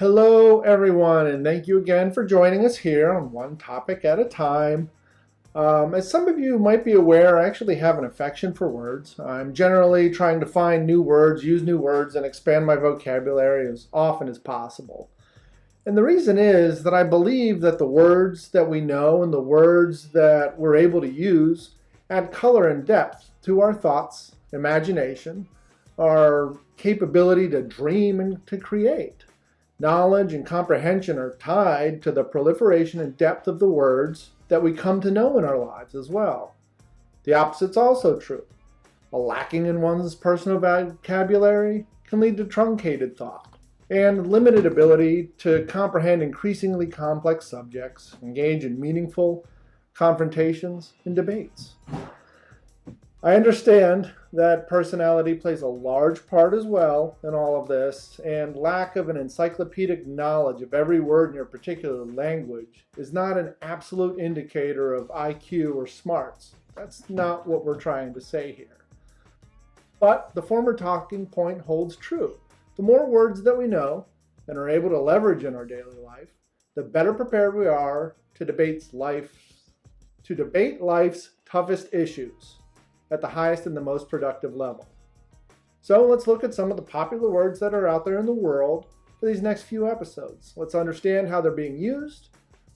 Hello, everyone, and thank you again for joining us here on One Topic at a Time. As some of you might be aware, I actually have an affection for words. I'm generally trying to find new words, use new words, and expand my vocabulary as often as possible. And the reason is that I believe that the words that we know and the words that we're able to use add color and depth to our thoughts, imagination, our capability to dream and to create. Knowledge and comprehension are tied to the proliferation and depth of the words that we come to know in our lives as well. The opposite's also true. A lacking in one's personal vocabulary can lead to truncated thought and limited ability to comprehend increasingly complex subjects, engage in meaningful confrontations and debates. I understand that personality plays a large part as well in all of this, and lack of an encyclopedic knowledge of every word in your particular language is not an absolute indicator of IQ or smarts. That's not what we're trying to say here. But the former talking point holds true. The more words that we know and are able to leverage in our daily life, the better prepared we are to debate life's toughest issues at the highest and the most productive level. So let's look at some of the popular words that are out there in the world for these next few episodes. Let's understand how they're being used,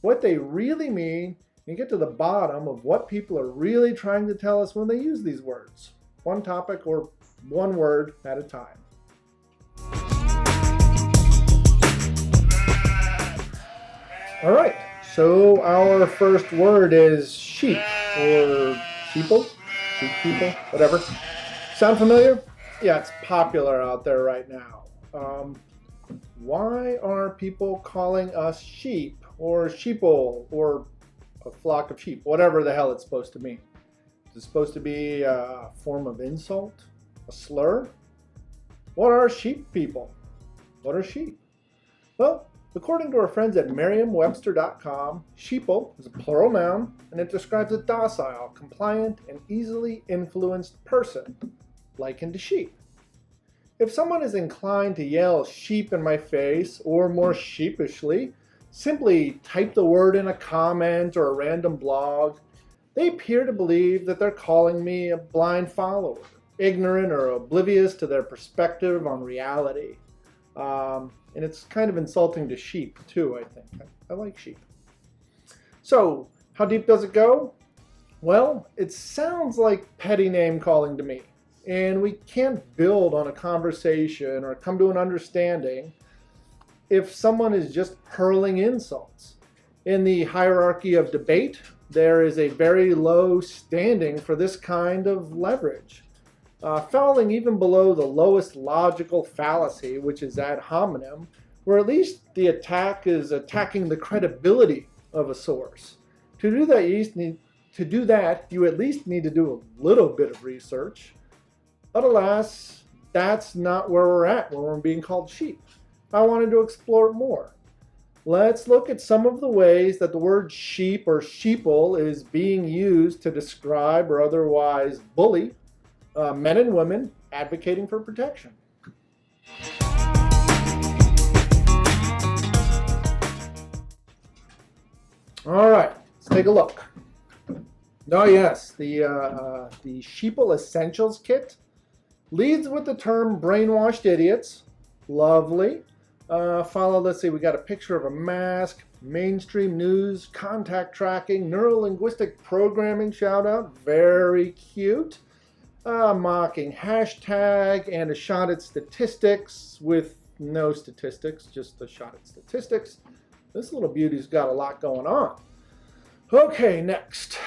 what they really mean, and get to the bottom of what people are really trying to tell us when they use these words. One topic or one word at a time. All right, so our first word is sheep or sheeple. People, whatever. Sound familiar? Yeah, it's popular out there right now. Why are people calling us sheep or sheeple or a flock of sheep? Whatever the hell it's supposed to mean. Is it supposed to be a form of insult? A slur? What are sheep people? What are sheep? Well, according to our friends at Merriam-Webster.com, sheeple is a plural noun, and it describes a docile, compliant, and easily influenced person, likened to sheep. If someone is inclined to yell sheep in my face, or more sheepishly, simply type the word in a comment or a random blog, they appear to believe that they're calling me a blind follower, ignorant or oblivious to their perspective on reality. And it's kind of insulting to sheep, too, I think. I like sheep. So, how deep does it go? Well, it sounds like petty name calling to me. And we can't build on a conversation or come to an understanding if someone is just hurling insults. In the hierarchy of debate, there is a very low standing for this kind of leverage. Falling even below the lowest logical fallacy, which is ad hominem, where at least the attack is attacking the credibility of a source. To do that, you at least need to do a little bit of research. But alas, that's not where we're at when we're being called sheep. I wanted to explore more. Let's look at some of the ways that the word sheep or sheeple is being used to describe or otherwise bully men and women advocating for protection. All right, let's take a look. Oh yes, the Sheeple Essentials Kit leads with the term brainwashed idiots. Lovely. Let's see, we got a picture of a mask, mainstream news, contact tracking, neuro-linguistic programming shout out. Very cute. Mocking hashtag and a shot at statistics with no statistics, just a shot at statistics. This little beauty's got a lot going on. Okay, next.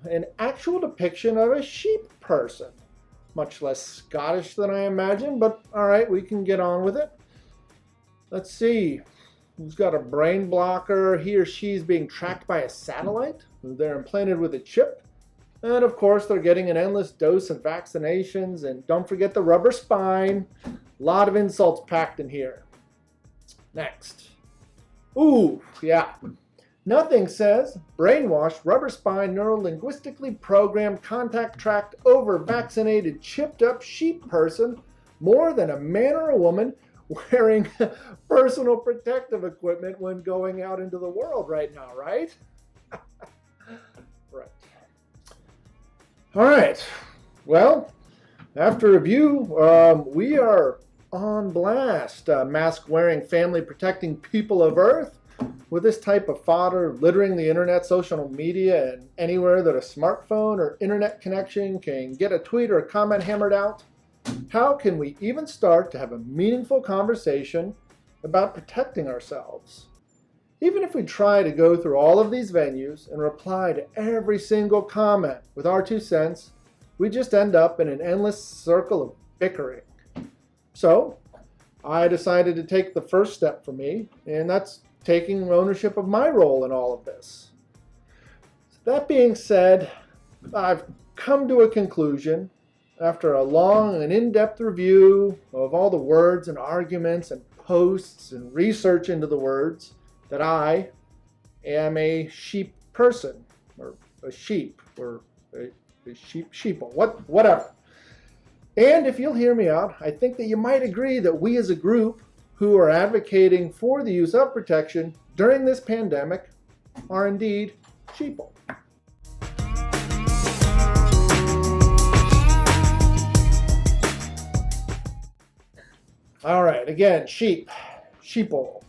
An actual depiction of a sheep person. Much less Scottish than I imagine, but all right, we can get on with it. Let's see. Who's got a brain blocker? He or she's being tracked by a satellite. They're implanted with a chip. And of course, they're getting an endless dose of vaccinations. And don't forget the rubber spine. A lot of insults packed in here. Next. Ooh, yeah. Nothing says brainwashed, rubber spine, neuro-linguistically programmed, contact tracked, over-vaccinated, chipped up sheep person more than a man or a woman wearing personal protective equipment when going out into the world right now, right? Right. All right. Well, after review, we are on blast. Mask-wearing, family-protecting people of Earth with this type of fodder littering the internet, social media, and anywhere that a smartphone or internet connection can get a tweet or a comment hammered out. How can we even start to have a meaningful conversation about protecting ourselves? Even if we try to go through all of these venues and reply to every single comment with our 2 cents, we just end up in an endless circle of bickering. So, I decided to take the first step for me, and that's taking ownership of my role in all of this. That being said, I've come to a conclusion after a long and in-depth review of all the words and arguments and posts and research into the words that I am a sheep person, or a sheep, or a sheeple, whatever. And if you'll hear me out, I think that you might agree that we as a group who are advocating for the use of protection during this pandemic are indeed sheeple. All right, again, sheep, sheeple,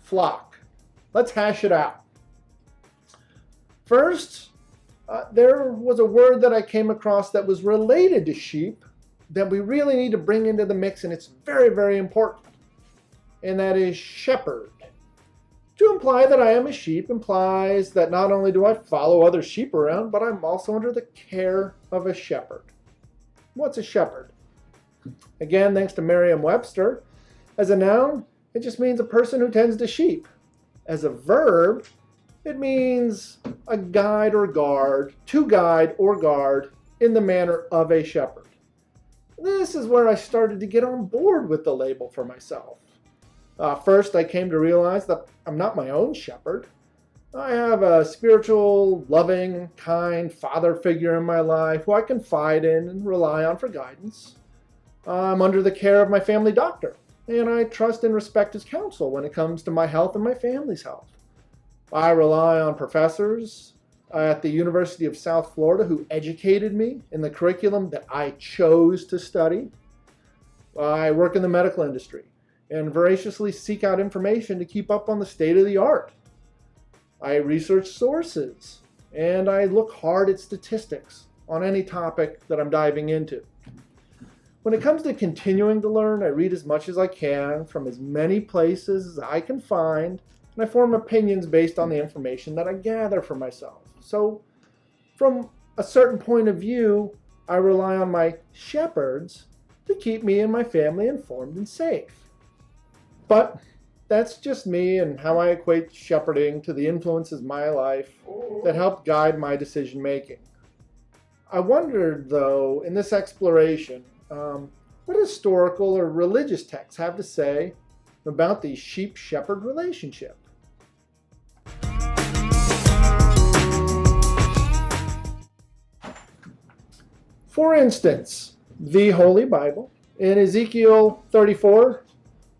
flock. Let's hash it out. First, there was a word that I came across that was related to sheep that we really need to bring into the mix, and it's very, very important. And that is shepherd. To imply that I am a sheep implies that not only do I follow other sheep around, but I'm also under the care of a shepherd. What's a shepherd? Again, thanks to Merriam-Webster, as a noun, it just means a person who tends to sheep. As a verb, it means a guide or guard, to guide or guard in the manner of a shepherd. This is where I started to get on board with the label for myself. First, I came to realize that I'm not my own shepherd. I have a spiritual, loving, kind father figure in my life who I confide in and rely on for guidance. I'm under the care of my family doctor, and I trust and respect his counsel when it comes to my health and my family's health. I rely on professors at the University of South Florida who educated me in the curriculum that I chose to study. I work in the medical industry and voraciously seek out information to keep up on the state of the art. I research sources, and I look hard at statistics on any topic that I'm diving into. When it comes to continuing to learn, I read as much as I can from as many places as I can find, and I form opinions based on the information that I gather for myself. So, from a certain point of view, I rely on my shepherds to keep me and my family informed and safe. But that's just me and how I equate shepherding to the influences in my life that help guide my decision making. I wondered, though, in this exploration, what historical or religious texts have to say about the sheep-shepherd relationship. For instance, the Holy Bible, in Ezekiel 34,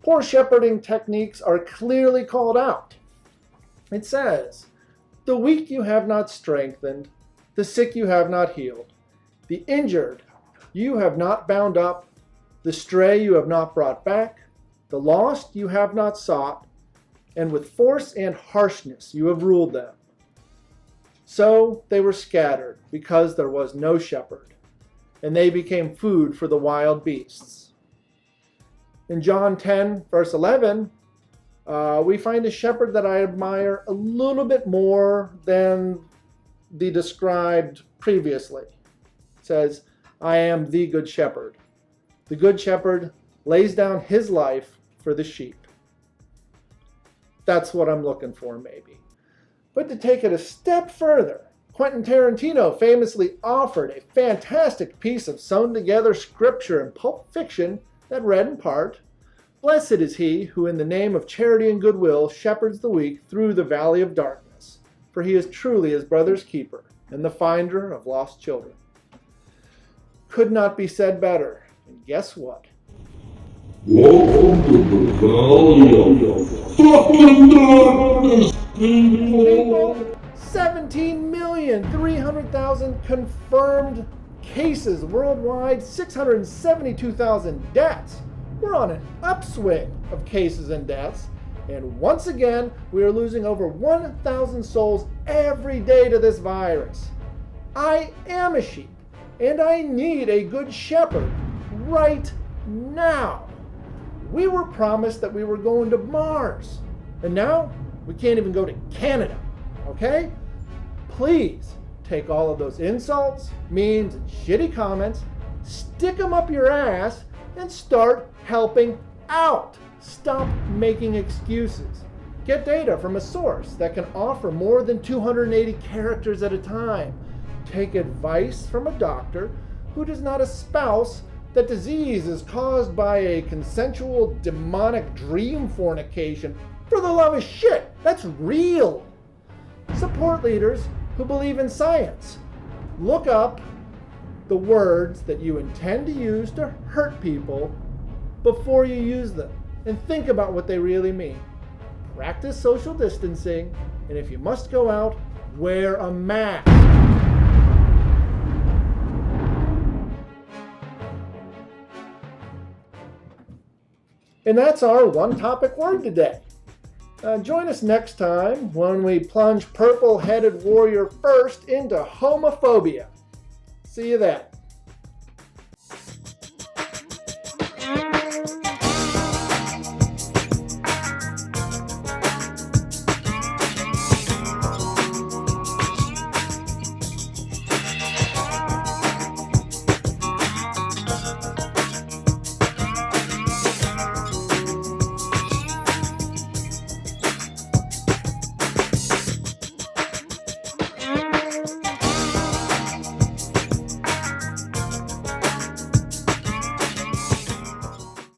poor shepherding techniques are clearly called out. It says, "The weak you have not strengthened, the sick you have not healed, the injured you have not bound up, the stray you have not brought back, the lost you have not sought, and with force and harshness you have ruled them. So they were scattered because there was no shepherd, and they became food for the wild beasts." In John 10, verse 11, we find a shepherd that I admire a little bit more than the described previously. It says, "I am the good shepherd. The good shepherd lays down his life for the sheep." That's what I'm looking for, maybe. But to take it a step further, Quentin Tarantino famously offered a fantastic piece of sewn-together scripture and pulp fiction that read in part, "Blessed is he who in the name of charity and goodwill shepherds the weak through the valley of darkness, for he is truly his brother's keeper and the finder of lost children." Could not be said better. And guess what? Welcome to the Valley of Fucking Darkness, people! 17,300,000 confirmed cases worldwide, 672,000 deaths. We're on an upswing of cases and deaths, and once again, we are losing over 1,000 souls every day to this virus. I am a sheep, and I need a good shepherd right now. We were promised that we were going to Mars, and now we can't even go to Canada, okay? Please take all of those insults, memes, and shitty comments, stick them up your ass, and start helping out. Stop making excuses. Get data from a source that can offer more than 280 characters at a time. Take advice from a doctor who does not espouse that disease is caused by a consensual demonic dream fornication. For the love of shit, that's real. Support leaders who believe in science. Look up the words that you intend to use to hurt people before you use them, and think about what they really mean. Practice social distancing, and if you must go out, wear a mask. And that's our one topic word today. Join us next time when we plunge purple-headed warrior first into homophobia. See you then.